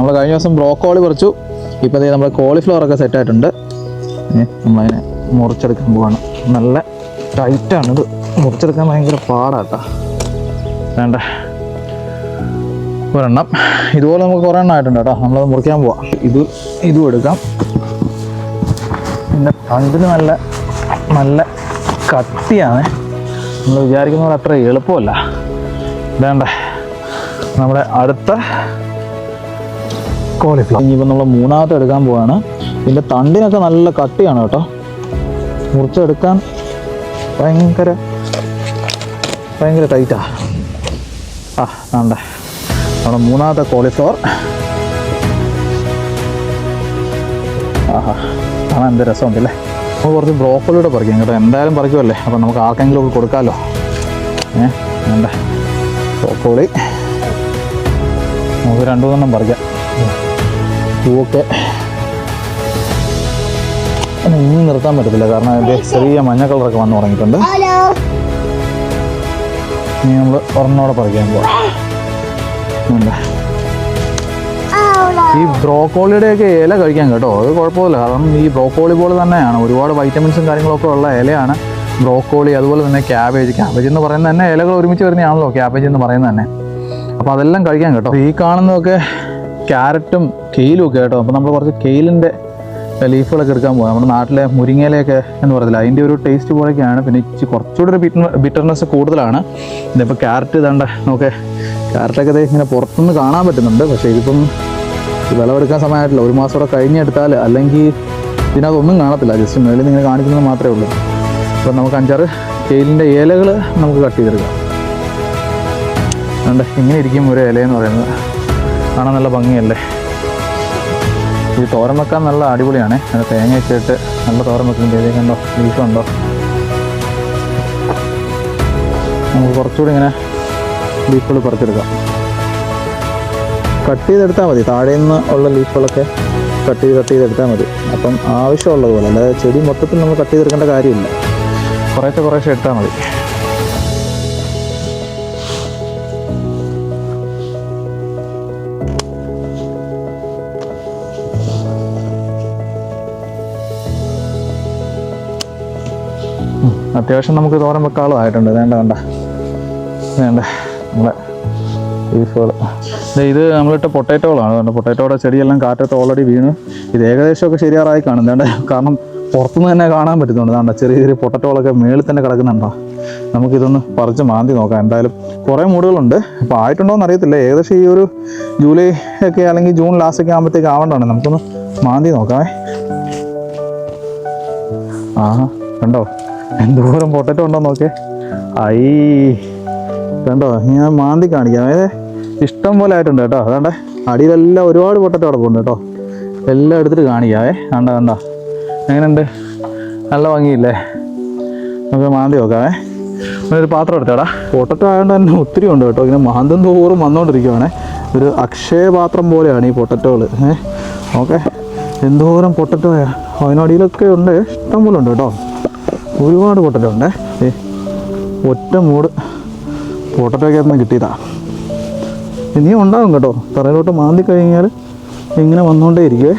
നമ്മൾ കഴിഞ്ഞ ദിവസം ബ്രോക്കോളി പറിച്ചു. ഇപ്പോൾ നമ്മുടെ കോളിഫ്ലവറൊക്കെ സെറ്റായിട്ടുണ്ട്. നമ്മളതിനെ മുറിച്ചെടുക്കാൻ പോവാണ്. നല്ല ടൈറ്റാണിത്, മുറിച്ചെടുക്കാൻ ഭയങ്കര പാടാട്ടോ. വേണ്ട ഒരെണ്ണം ഇതുപോലെ നമുക്ക് കുറേ എണ്ണം ആയിട്ടുണ്ട് കേട്ടോ. നമ്മളത് മുറിക്കാൻ പോവാം. ഇതും എടുക്കാം. പിന്നെ പണ്ടിന് നല്ല കട്ടിയാണ്. നമ്മൾ വിചാരിക്കുന്ന പോലെ അത്ര എളുപ്പമല്ല. വേണ്ട നമ്മുടെ അടുത്ത കോളിഫ്ലവർ ഇനിയിപ്പോൾ നമ്മൾ മൂന്നാമത്തെ എടുക്കാൻ പോവാണ്. ഇതിൻ്റെ തണ്ടിനൊക്കെ നല്ല കട്ടിയാണ് കേട്ടോ. മുറിച്ചെടുക്കാൻ ഭയങ്കര ടൈറ്റാ. വേണ്ട നമ്മുടെ മൂന്നാമത്തെ കോളിഫ്ലവർ. കാണാൻ എന്ത് രസമുണ്ടല്ലേ. നമുക്ക് കുറച്ച് ബ്രോക്കോളിയുടെ പറിക്കാം കേട്ടോ. എന്തായാലും പറിക്കുമല്ലേ, അപ്പം നമുക്ക് ആർക്കെങ്കിലും ഒക്കെ കൊടുക്കാമല്ലോ. വേണ്ട ബ്രോക്കോളി നമുക്ക് 2-3 പറിക്കാം. പൂവൊക്കെ ഇനി നിർത്താൻ പറ്റത്തില്ല, കാരണം അതിൻ്റെ ചെറിയ മഞ്ഞ കളറൊക്കെ വന്ന് തുടങ്ങിയിട്ടുണ്ട്. ഇനി നമ്മൾ ഒരെണ്ണോടെ പറിക്കാൻ പോവാം. ഈ ബ്രോക്കോളിയുടെയൊക്കെ ഇല കഴിക്കാൻ കേട്ടോ, അത് കുഴപ്പമില്ല. കാരണം ഈ ബ്രോക്കോളി പോലെ തന്നെയാണ്, ഒരുപാട് വൈറ്റമിൻസും കാര്യങ്ങളൊക്കെ ഉള്ള ഇലയാണ് ബ്രോക്കോളി. അതുപോലെ തന്നെ ക്യാബേജ് എന്ന് പറയുന്നത് തന്നെ ഇലകൾ ഒരുമിച്ച് വരുന്നതാണല്ലോ ക്യാബേജ് എന്ന് പറയുന്നത് തന്നെ. അപ്പോൾ അതെല്ലാം കഴിക്കാൻ കേട്ടോ. ഈ കാണുന്നതൊക്കെ ക്യാരറ്റും കെയിലും ഒക്കെ കേട്ടോ. അപ്പോൾ നമ്മൾ കുറച്ച് കെയിലിൻ്റെ ലീഫുകളൊക്കെ എടുക്കാൻ പോകാം. നമ്മുടെ നാട്ടിലെ മുരിങ്ങയിലൊക്കെ എന്ന് പറയത്തില്ല, അതിൻ്റെ ഒരു ടേസ്റ്റ് പോലെയൊക്കെയാണ്. പിന്നെ കുറച്ചുകൂടി ഒരു ബിറ്റർനെസ് കൂടുതലാണ്. ഇതിപ്പോൾ ക്യാരറ്റ് ഇതാണ്ട് നോക്കെ, ക്യാരറ്റൊക്കെ ഇങ്ങനെ പുറത്തുനിന്ന് കാണാൻ പറ്റുന്നുണ്ട്. പക്ഷേ ഇതിപ്പം വിളവെടുക്കാൻ സമയമായിട്ടില്ല. 1 മാസം കൂടെ കഴിഞ്ഞെടുത്താൽ, അല്ലെങ്കിൽ ഇതിനകത്തൊന്നും കാണത്തില്ല. ജസ്റ്റ് മേളിൽ നിന്ന് ഇങ്ങനെ കാണിക്കുന്നത് മാത്രമേ ഉള്ളൂ. അപ്പോൾ നമുക്ക് 5-6 കെയിലിൻ്റെ ഇലകൾ നമുക്ക് കട്ട് ചെയ്തെടുക്കാം. അതുകൊണ്ട് ഇങ്ങനെ ഇരിക്കും ഒരു ഇലയെന്ന് പറയുന്നത്. കാണാൻ നല്ല ഭംഗിയല്ലേ. ഈ തോരൻ വെക്കാൻ നല്ല അടിപൊളിയാണ്. അത് തേങ്ങയൊക്കെ ഇട്ട് നല്ല തോരൻ വെക്കുന്നുണ്ട്. ഇതേക്കുണ്ടോ, ലീഫുണ്ടോ. നമുക്ക് കുറച്ചുകൂടി ഇങ്ങനെ ലീഫുകൾ പറിച്ചെടുക്കാം. കട്ട് ചെയ്തെടുത്താൽ മതി. താഴെ നിന്ന് ഉള്ള ലീഫുകളൊക്കെ കട്ട് ചെയ്തെടുത്താൽ മതി. അപ്പം ആവശ്യമുള്ളതുപോലെ, അല്ലാതെ ചെടി മൊത്തത്തിൽ നമ്മൾ കട്ട് ചെയ്തെടുക്കേണ്ട കാര്യമില്ല. കുറേശ്ശെ എടുത്താൽ മതി. അത്യാവശ്യം നമുക്ക് തോരൻ വെക്കാനുള്ളതായിട്ടുണ്ട്. വേണ്ട നമ്മളെ ലീഫുകൾ. ഇത് നമ്മളിട്ട പൊട്ടാറ്റോകളാണ്. അതുകൊണ്ട് പൊട്ടാറ്റോയുടെ ചെടിയെല്ലാം കാറ്റത്ത് ഓൾറെഡി വീണ് ഇത് ഏകദേശമൊക്കെ ശരിയാറായി കാണും. കാരണം പുറത്തുനിന്ന് തന്നെ കാണാൻ പറ്റുന്നുണ്ട്. വേണ്ട ചെറിയ പൊട്ടാറ്റോകളൊക്കെ മേളിൽ തന്നെ കിടക്കുന്നുണ്ടോ. നമുക്കിതൊന്ന് പറിച്ച് മാന്തി നോക്കാം. എന്തായാലും കുറേ മൂടുകളുണ്ട്. ഇപ്പോൾ ആയിട്ടുണ്ടോ എന്ന് അറിയത്തില്ല. ഏകദേശം ഈ ഒരു ജൂലൈ ഒക്കെ അല്ലെങ്കിൽ ജൂൺ ലാസ്റ്റൊക്കെ ആകുമ്പോഴത്തേക്ക് ആവേണ്ടതാണ്. നമുക്കൊന്ന് മാന്തി നോക്കാമേ. കണ്ടോ എന്തോരം പൊട്ടറ്റോ ഉണ്ടോ നോക്കേ. കണ്ടോ, ഞാൻ മാന്തി കാണിക്കാം. ഇഷ്ടം പോലെ ആയിട്ടുണ്ട് കേട്ടോ. അതാണ്ട് അടിയിലെല്ലാം ഒരുപാട് പൊട്ടറ്റോ അവിടെ പോകുന്നുണ്ട് കേട്ടോ. എല്ലാം എടുത്തിട്ട് കാണിക്കാവേ. കണ്ടോ എങ്ങനെയുണ്ട്, നല്ല ഭംഗിയില്ലേ. നമുക്ക് മാന്തി നോക്കാവേ. ഒരു പാത്രം എടുത്തേടാ. പൊട്ടറ്റോ ആയതുകൊണ്ട് തന്നെ ഒത്തിരി ഉണ്ട് കേട്ടോ. ഇങ്ങനെ മാന്തം തോറും വന്നുകൊണ്ടിരിക്കുവാണേ. ഒരു അക്ഷയപാത്രം പോലെയാണ് ഈ പൊട്ടറ്റോകൾ. ഓക്കെ, എന്തോരം പൊട്ടറ്റോയാ. അതിനടിയിലൊക്കെ ഉണ്ട്, ഇഷ്ടം പോലെ ഉണ്ട് കേട്ടോ. ഒരുപാട് പൊട്ടറ്റോ ഉണ്ടേ. ഒറ്റ മൂട് പൊട്ടറ്റോയ്ക്കകത്ത് നിന്ന് കിട്ടിയതാ. ഇനിയും ഉണ്ടാകും കേട്ടോ. തറയിലോട്ട് മാന്തി കഴിഞ്ഞാൽ ഇങ്ങനെ വന്നുകൊണ്ടേ ഇരിക്കുവേ.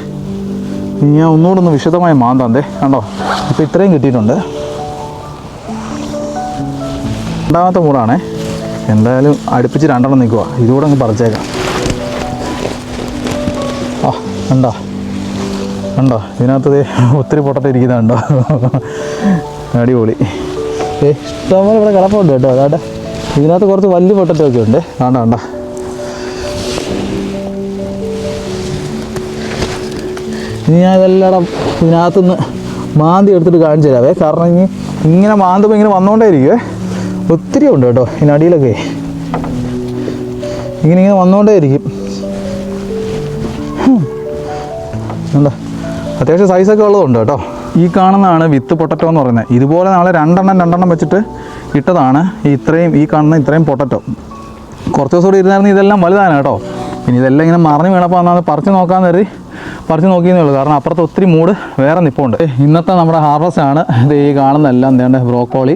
ഇനി ഞാൻ ഒന്നുകൂടെ വിശദമായി മാന്താന്തേ. കണ്ടോ, ഇപ്പോൾ ഇത്രയും കിട്ടിയിട്ടുണ്ട്. രണ്ടാമത്തെ മൂടാണേ. എന്തായാലും അടുപ്പിച്ച് 2 നിൽക്കുക. ഇതുകൂടെ അങ്ങ് പറിച്ചേക്കാം. കണ്ടോ ഇതിനകത്ത് ഒത്തിരി പൊട്ടറ്റോ ഇരിക്കുന്നുണ്ടോ. അടിപൊളി. ഇഷ്ടംപോലെ ഇവിടെ കിടപ്പുണ്ട് കേട്ടോ. അതാണ്ട് ഇതിനകത്ത് കുറച്ച് വലിയ പൊട്ടറ്റോ ഒക്കെ ഉണ്ട്. കണ്ട ഇനി ഞാൻ ഇതെല്ലാം ഇതിനകത്തുനിന്ന് മാന്തി എടുത്തിട്ട് കാണിച്ചു തരാവേ. കാരണം ഇങ്ങനെ മാന്തുമ്പോൾ ഇങ്ങനെ വന്നുകൊണ്ടേ ഇരിക്കുവേ. ഒത്തിരി ഉണ്ട് കേട്ടോ ഇതിനടിയിലൊക്കെ. ഇങ്ങനെ വന്നുകൊണ്ടേ ഇരിക്കും. എന്താ അത്യാവശ്യം സൈസൊക്കെ ഉള്ളതുണ്ട് കേട്ടോ. ഈ കാണുന്നതാണ് വിത്ത് പൊട്ടറ്റോ എന്ന് പറയുന്നത്. ഇതുപോലെ നാളെ 2 വെച്ചിട്ട് ഇട്ടതാണ് ഈ കാണുന്ന ഇത്രയും പൊട്ടറ്റോ. കുറച്ച് ദിവസം കൂടി ഇരുന്നായിരുന്നു ഇതെല്ലാം വലുതാണ് കേട്ടോ. ഇനി ഇതെല്ലാം ഇങ്ങനെ മറിഞ്ഞ് വീണപ്പോൾ അന്നത് പറിച്ച് നോക്കാമെന്ന് കരുതി പറിച്ച് നോക്കിയെന്നേ ഉള്ളൂ. കാരണം അപ്പുറത്ത് ഒത്തിരി മൂട് വേറെ നിൽപ്പുണ്ട്. ഇന്നത്തെ നമ്മുടെ ഹാർവസ്റ്റ് ആണ് ഇത്. ഈ കാണുന്നതെല്ലാം ബ്രോക്കോളി,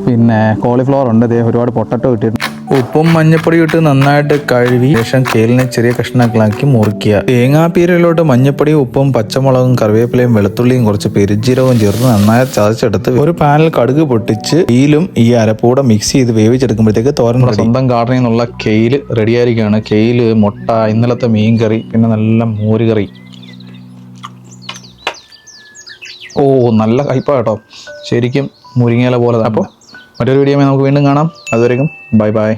പിന്നെ കോളിഫ്ലവർ ഉണ്ട്. ഒരുപാട് പൊട്ടറ്റോ കിട്ടിയിട്ടുണ്ട്. ഉപ്പും മഞ്ഞപ്പൊടിയും ഇട്ട് നന്നായിട്ട് കഴുകി ശേഷം കേലിനെ ചെറിയ കഷ്ണങ്ങളാക്കി മുറിക്കുക. തേങ്ങാപ്പീരയിലോട്ട് മഞ്ഞപ്പൊടിയും ഉപ്പും പച്ചമുളകും കറിവേപ്പിലയും വെളുത്തുള്ളിയും കുറച്ച് പെരുംജീരകവും ചേർത്ത് നന്നായി ചതച്ചെടുത്ത് ഒരു പാനിൽ കടുക് പൊട്ടിച്ച് കേയിലും ഈ അരപ്പൂടെ മിക്സ് ചെയ്ത് വേവിച്ചെടുക്കുമ്പോഴത്തേക്ക് തോരൻ സ്വന്തം ഗാർഡനിൽ നിന്നുള്ള കെയില് റെഡിയായിരിക്കുകയാണ്. കെയില്, മുട്ട, ഇന്നലത്തെ മീൻകറി, പിന്നെ നല്ല മോരുകറി. ഓ നല്ല കയ്പാ കേട്ടോ, ശരിക്കും മുരിങ്ങയില പോലെ. അപ്പോൾ മറ്റൊരു വീഡിയോ നമുക്ക് വീണ്ടും കാണാം. അതുവരെയും ബൈ ബൈ.